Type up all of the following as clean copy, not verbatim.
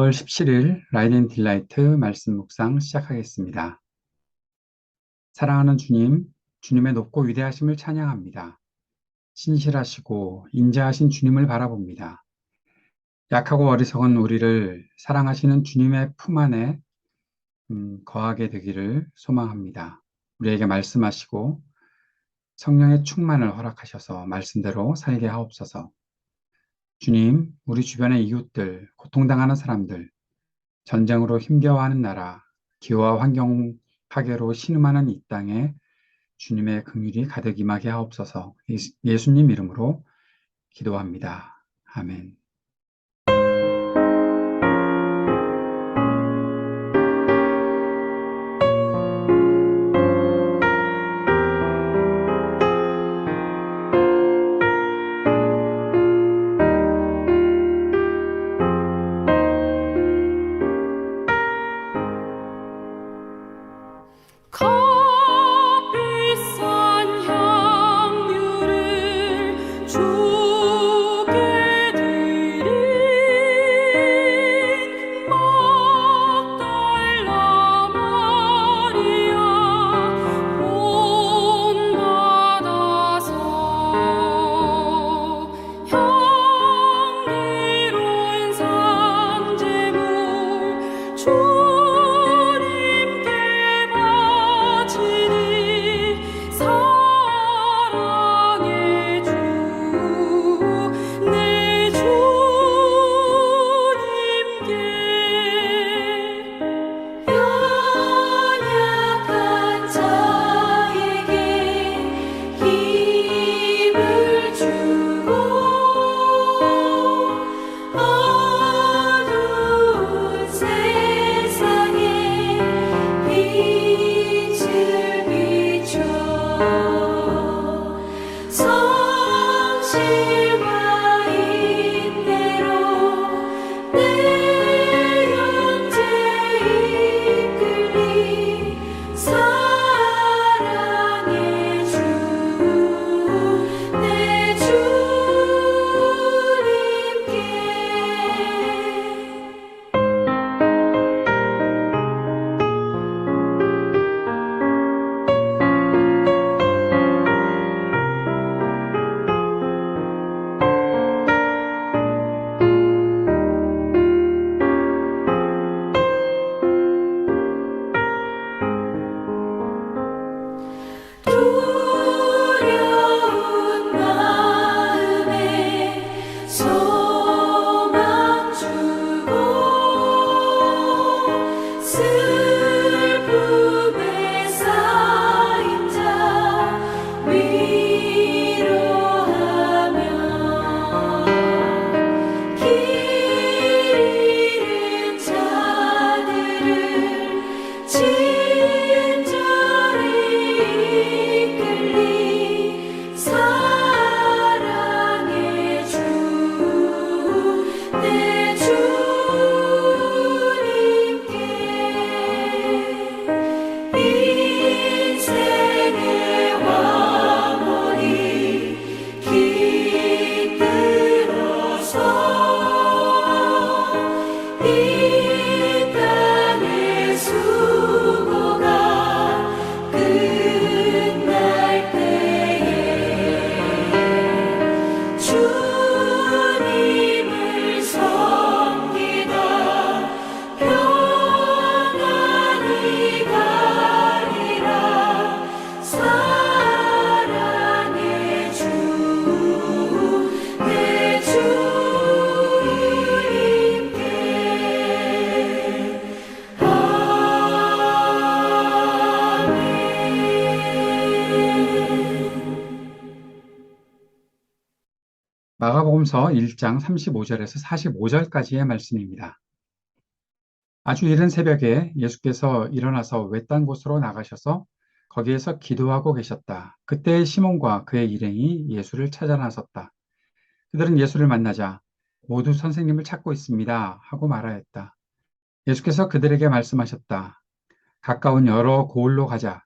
9월 17일 라이덴 딜라이트 말씀 묵상 시작하겠습니다. 사랑하는 주님, 주님의 높고 위대하심을 찬양합니다. 신실하시고 인자하신 주님을 바라봅니다. 약하고 어리석은 우리를 사랑하시는 주님의 품 안에 거하게 되기를 소망합니다. 우리에게 말씀하시고 성령의 충만을 허락하셔서 말씀대로 살게 하옵소서. 주님, 우리 주변의 이웃들, 고통당하는 사람들, 전쟁으로 힘겨워하는 나라, 기후와 환경 파괴로 신음하는 이 땅에 주님의 긍휼이 가득 임하게 하옵소서. 예수님 이름으로 기도합니다. 아멘. 값비싼 향유를 주께 드린 막달라 마리아 본받아서 향기로운 산제물 주님께 바치리 사랑의 주 내 주님께 연약한 자에게 힘을 주고 어두운 세상에 빛을 비춰 성실과 인내로 내 형제 이끌리 사랑의 주 내 주님께 두려운 마음에 소망 주고 슬픔에 쌓인 자 위로하며 길 잃은 자들을 친절히 이끌리 사랑의 주 내 주님께 인생의 왕원이 깃들어서 이 땅의 수고가 끝날 때에 주님을 섬기다 평안히 가리라 사랑의 주 내 주님께 마가복음서 1장 35절에서 45절까지의 말씀입니다. 아주 이른 새벽에 예수께서 일어나서 외딴 곳으로 나가셔서 거기에서 기도하고 계셨다. 그때 시몬과 그의 일행이 예수를 찾아 나섰다. 그들은 예수를 만나자 모두 선생님을 찾고 있습니다 하고 말하였다. 예수께서 그들에게 말씀하셨다. 가까운 여러 고을로 가자.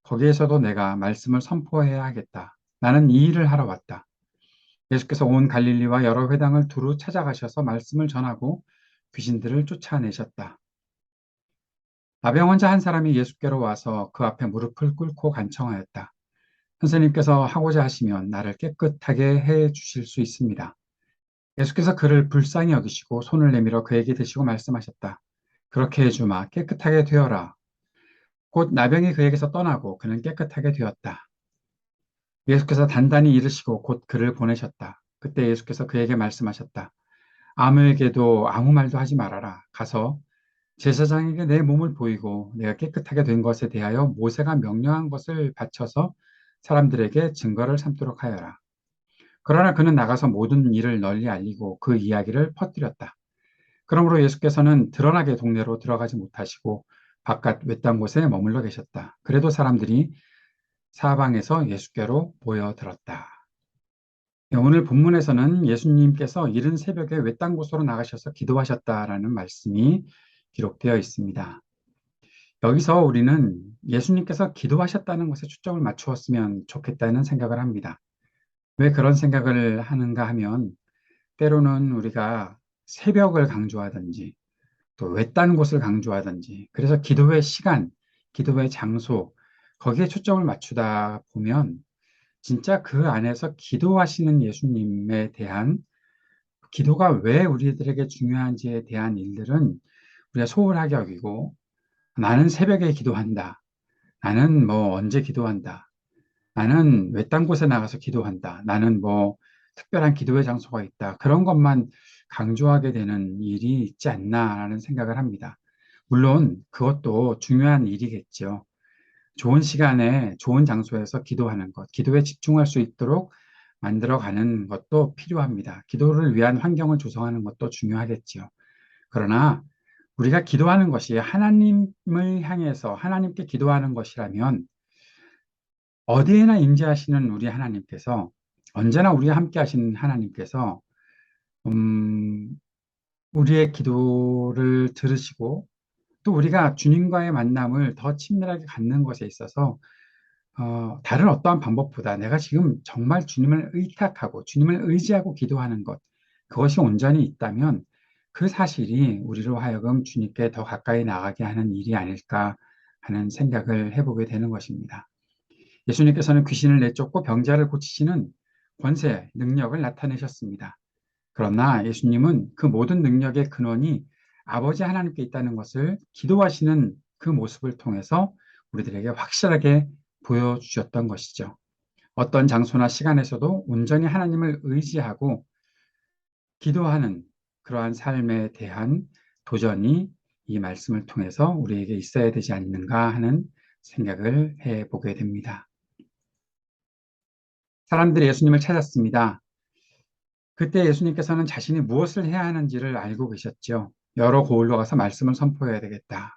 거기에서도 내가 말씀을 선포해야 하겠다. 나는 이 일을 하러 왔다. 예수께서 온 갈릴리와 여러 회당을 두루 찾아가셔서 말씀을 전하고 귀신들을 쫓아내셨다. 나병 환자 한 사람이 예수께로 와서 그 앞에 무릎을 꿇고 간청하였다. 선생님께서 하고자 하시면 나를 깨끗하게 해 주실 수 있습니다. 예수께서 그를 불쌍히 여기시고 손을 내밀어 그에게 드시고 말씀하셨다. 그렇게 해주마. 깨끗하게 되어라. 곧 나병이 그에게서 떠나고 그는 깨끗하게 되었다. 예수께서 단단히 이르시고 곧 그를 보내셨다. 그때 예수께서 그에게 말씀하셨다. 아무에게도 아무 말도 하지 말아라. 가서 제사장에게 내 몸을 보이고 내가 깨끗하게 된 것에 대하여 모세가 명령한 것을 바쳐서 사람들에게 증거를 삼도록 하여라. 그러나 그는 나가서 모든 일을 널리 알리고 그 이야기를 퍼뜨렸다. 그러므로 예수께서는 드러나게 동네로 들어가지 못하시고 바깥 외딴 곳에 머물러 계셨다. 그래도 사람들이 사방에서 예수께로 모여들었다. 오늘 본문에서는 예수님께서 이른 새벽에 외딴 곳으로 나가셔서 기도하셨다라는 말씀이 기록되어 있습니다. 여기서 우리는 예수님께서 기도하셨다는 것에 초점을 맞추었으면 좋겠다는 생각을 합니다. 왜 그런 생각을 하는가 하면 때로는 우리가 새벽을 강조하든지 또 외딴 곳을 강조하든지 그래서 기도의 시간, 기도의 장소 거기에 초점을 맞추다 보면 진짜 그 안에서 기도하시는 예수님에 대한 기도가 왜 우리들에게 중요한지에 대한 일들은 우리가 소홀하게 여기고 나는 새벽에 기도한다. 나는 뭐 언제 기도한다. 나는 외딴 곳에 나가서 기도한다. 나는 뭐 특별한 기도의 장소가 있다. 그런 것만 강조하게 되는 일이 있지 않나라는 생각을 합니다. 물론 그것도 중요한 일이겠죠. 좋은 시간에 좋은 장소에서 기도하는 것, 기도에 집중할 수 있도록 만들어가는 것도 필요합니다. 기도를 위한 환경을 조성하는 것도 중요하겠지요. 그러나 우리가 기도하는 것이 하나님을 향해서 하나님께 기도하는 것이라면 어디에나 임재하시는 우리 하나님께서 언제나 우리와 함께 하시는 하나님께서 음, 우리의 기도를 들으시고 또 우리가 주님과의 만남을 더 친밀하게 갖는 것에 있어서 다른 어떠한 방법보다 내가 지금 정말 주님을 의탁하고 주님을 의지하고 기도하는 것, 그것이 온전히 있다면 그 사실이 우리로 하여금 주님께 더 가까이 나가게 하는 일이 아닐까 하는 생각을 해보게 되는 것입니다. 예수님께서는 귀신을 내쫓고 병자를 고치시는 권세, 능력을 나타내셨습니다. 그러나 예수님은 그 모든 능력의 근원이 아버지 하나님께 있다는 것을 기도하시는 그 모습을 통해서 우리들에게 확실하게 보여주셨던 것이죠. 어떤 장소나 시간에서도 온전히 하나님을 의지하고 기도하는 그러한 삶에 대한 도전이 이 말씀을 통해서 우리에게 있어야 되지 않는가 하는 생각을 해보게 됩니다. 사람들이 예수님을 찾았습니다. 그때 예수님께서는 자신이 무엇을 해야 하는지를 알고 계셨죠. 여러 고을로 가서 말씀을 선포해야 되겠다.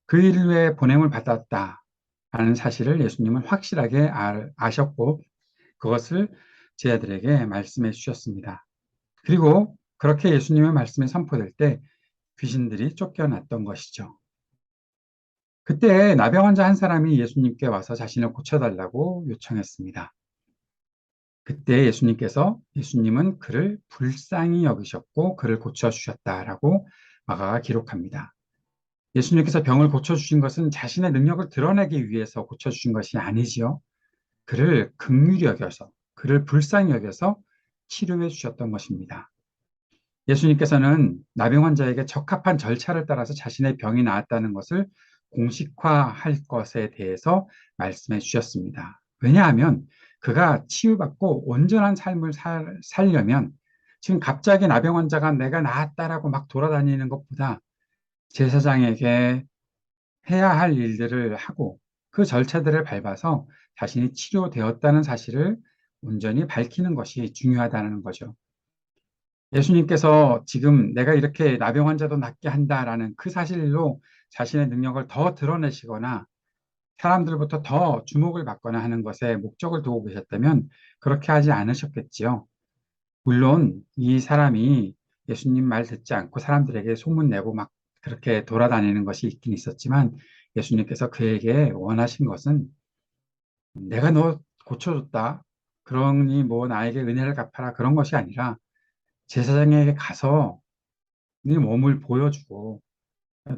그 일 위에 보냄을 받았다. 라는 사실을 예수님은 확실하게 아셨고 그것을 제자들에게 말씀해 주셨습니다. 그리고 그렇게 예수님의 말씀이 선포될 때 귀신들이 쫓겨났던 것이죠. 그때 나병 환자 한 사람이 예수님께 와서 자신을 고쳐달라고 요청했습니다. 그때 예수님은 그를 불쌍히 여기셨고 그를 고쳐주셨다라고 마가가 기록합니다. 예수님께서 병을 고쳐주신 것은 자신의 능력을 드러내기 위해서 고쳐주신 것이 아니지요. 그를 긍휼히 여겨서, 그를 불쌍히 여겨서 치료해 주셨던 것입니다. 예수님께서는 나병 환자에게 적합한 절차를 따라서 자신의 병이 나았다는 것을 공식화할 것에 대해서 말씀해 주셨습니다. 왜냐하면 그가 치유받고 온전한 삶을 살려면 지금 갑자기 나병 환자가 내가 나았다라고 막 돌아다니는 것보다 제사장에게 해야 할 일들을 하고 그 절차들을 밟아서 자신이 치료되었다는 사실을 온전히 밝히는 것이 중요하다는 거죠. 예수님께서 지금 내가 이렇게 나병 환자도 낫게 한다라는 그 사실로 자신의 능력을 더 드러내시거나 사람들부터 더 주목을 받거나 하는 것에 목적을 두고 계셨다면 그렇게 하지 않으셨겠지요. 물론 이 사람이 예수님 말 듣지 않고 사람들에게 소문내고 막 그렇게 돌아다니는 것이 있긴 있었지만 예수님께서 그에게 원하신 것은 내가 너 고쳐줬다. 그러니 뭐 나에게 은혜를 갚아라. 그런 것이 아니라 제사장에게 가서 네 몸을 보여주고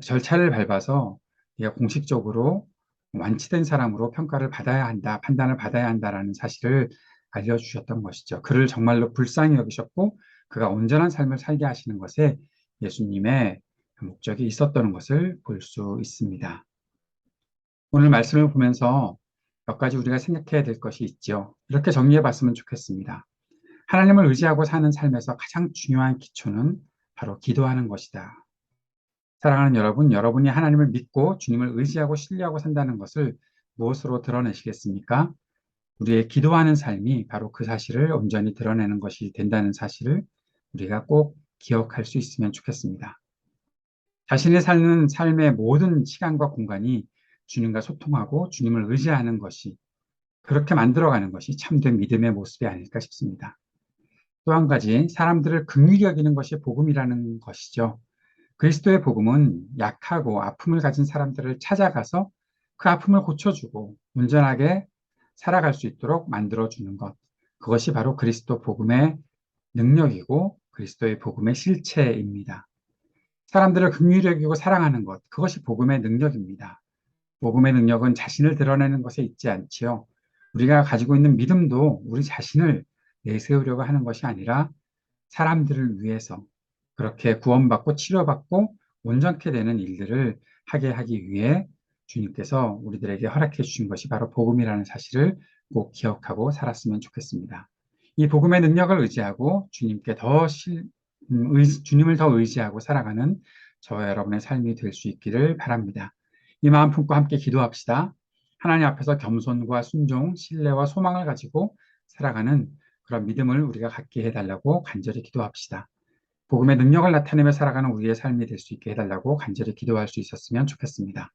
절차를 밟아서 네가 공식적으로 완치된 사람으로 평가를 받아야 한다, 판단을 받아야 한다라는 사실을 알려주셨던 것이죠. 그를 정말로 불쌍히 여기셨고 그가 온전한 삶을 살게 하시는 것에 예수님의 목적이 있었던 것을 볼 수 있습니다. 오늘 말씀을 보면서 몇 가지 우리가 생각해야 될 것이 있죠. 이렇게 정리해 봤으면 좋겠습니다. 하나님을 의지하고 사는 삶에서 가장 중요한 기초는 바로 기도하는 것이다. 사랑하는 여러분, 여러분이 하나님을 믿고 주님을 의지하고 신뢰하고 산다는 것을 무엇으로 드러내시겠습니까? 우리의 기도하는 삶이 바로 그 사실을 온전히 드러내는 것이 된다는 사실을 우리가 꼭 기억할 수 있으면 좋겠습니다. 자신이 사는 삶의 모든 시간과 공간이 주님과 소통하고 주님을 의지하는 것이 그렇게 만들어가는 것이 참된 믿음의 모습이 아닐까 싶습니다. 또 한 가지 사람들을 긍휼히 여기는 것이 복음이라는 것이죠. 그리스도의 복음은 약하고 아픔을 가진 사람들을 찾아가서 그 아픔을 고쳐주고 온전하게 살아갈 수 있도록 만들어주는 것. 그것이 바로 그리스도 복음의 능력이고 그리스도의 복음의 실체입니다. 사람들을 긍휼히 여기고 사랑하는 것. 그것이 복음의 능력입니다. 복음의 능력은 자신을 드러내는 것에 있지 않지요. 우리가 가지고 있는 믿음도 우리 자신을 내세우려고 하는 것이 아니라 사람들을 위해서 그렇게 구원받고 치료받고 온전케 되는 일들을 하게 하기 위해 주님께서 우리들에게 허락해 주신 것이 바로 복음이라는 사실을 꼭 기억하고 살았으면 좋겠습니다. 이 복음의 능력을 의지하고 주님을 더 의지하고 살아가는 저와 여러분의 삶이 될 수 있기를 바랍니다. 이 마음 품고 함께 기도합시다. 하나님 앞에서 겸손과 순종, 신뢰와 소망을 가지고 살아가는 그런 믿음을 우리가 갖게 해달라고 간절히 기도합시다. 복음의 능력을 나타내며 살아가는 우리의 삶이 될 수 있게 해달라고 간절히 기도할 수 있었으면 좋겠습니다.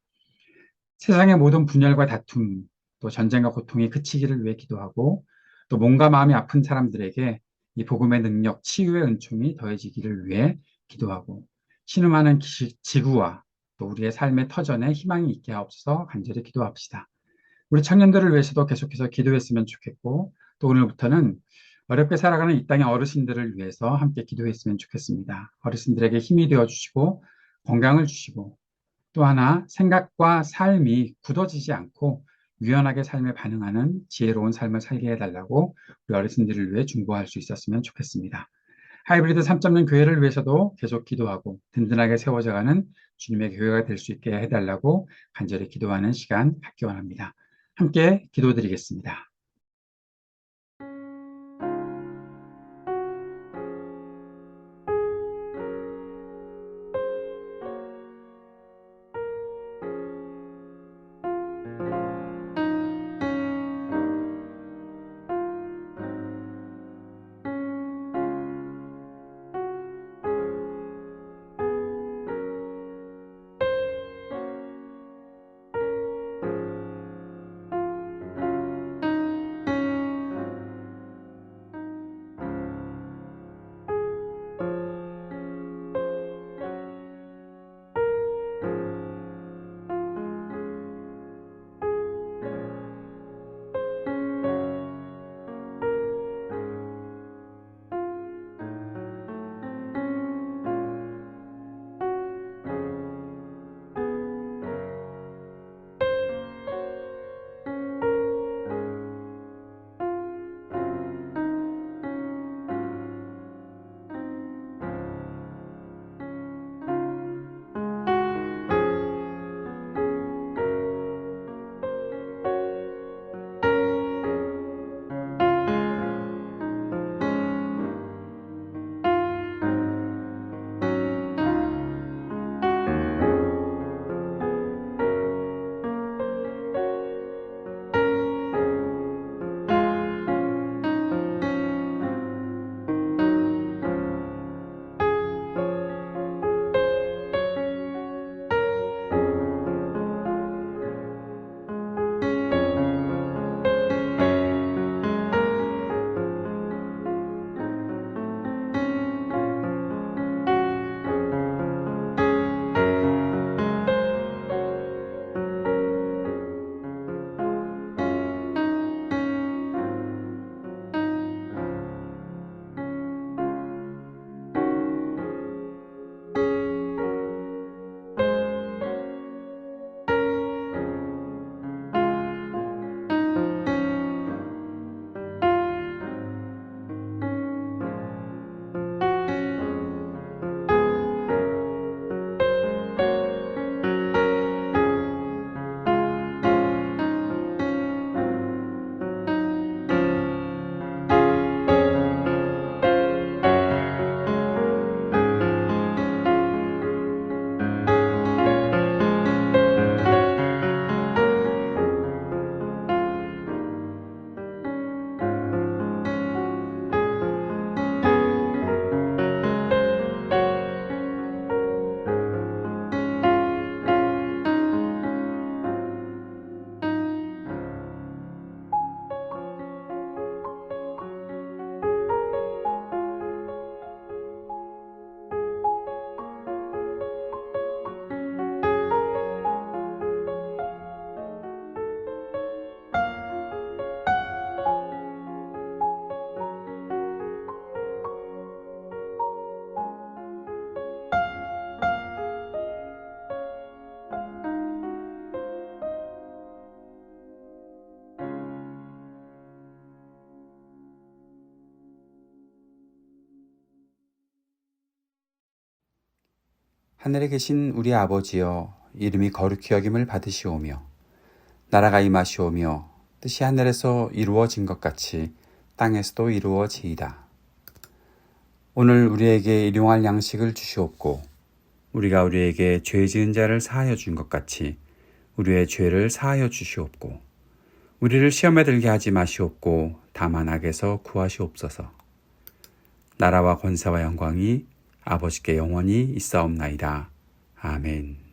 세상의 모든 분열과 다툼, 또 전쟁과 고통이 그치기를 위해 기도하고 또 몸과 마음이 아픈 사람들에게 이 복음의 능력, 치유의 은총이 더해지기를 위해 기도하고 신음하는 지구와 또 우리의 삶의 터전에 희망이 있게 하옵소서 간절히 기도합시다. 우리 청년들을 위해서도 계속해서 기도했으면 좋겠고 또 오늘부터는 어렵게 살아가는 이 땅의 어르신들을 위해서 함께 기도했으면 좋겠습니다. 어르신들에게 힘이 되어주시고 건강을 주시고 또 하나 생각과 삶이 굳어지지 않고 유연하게 삶에 반응하는 지혜로운 삶을 살게 해달라고 우리 어르신들을 위해 중보할 수 있었으면 좋겠습니다. 하이브리드 3.0 교회를 위해서도 계속 기도하고 든든하게 세워져가는 주님의 교회가 될 수 있게 해달라고 간절히 기도하는 시간 갖기 원합니다. 함께 기도드리겠습니다. 하늘에 계신 우리 아버지여, 이름이 거룩히 여김을 받으시오며 나라가 임하시오며 뜻이 하늘에서 이루어진 것 같이 땅에서도 이루어지이다. 오늘 우리에게 일용할 양식을 주시옵고 우리가 우리에게 죄 지은 자를 사하여 준 것 같이 우리의 죄를 사하여 주시옵고 우리를 시험에 들게 하지 마시옵고 다만 악에서 구하시옵소서. 나라와 권세와 영광이 아버지께 영원히 있사옵나이다. 아멘.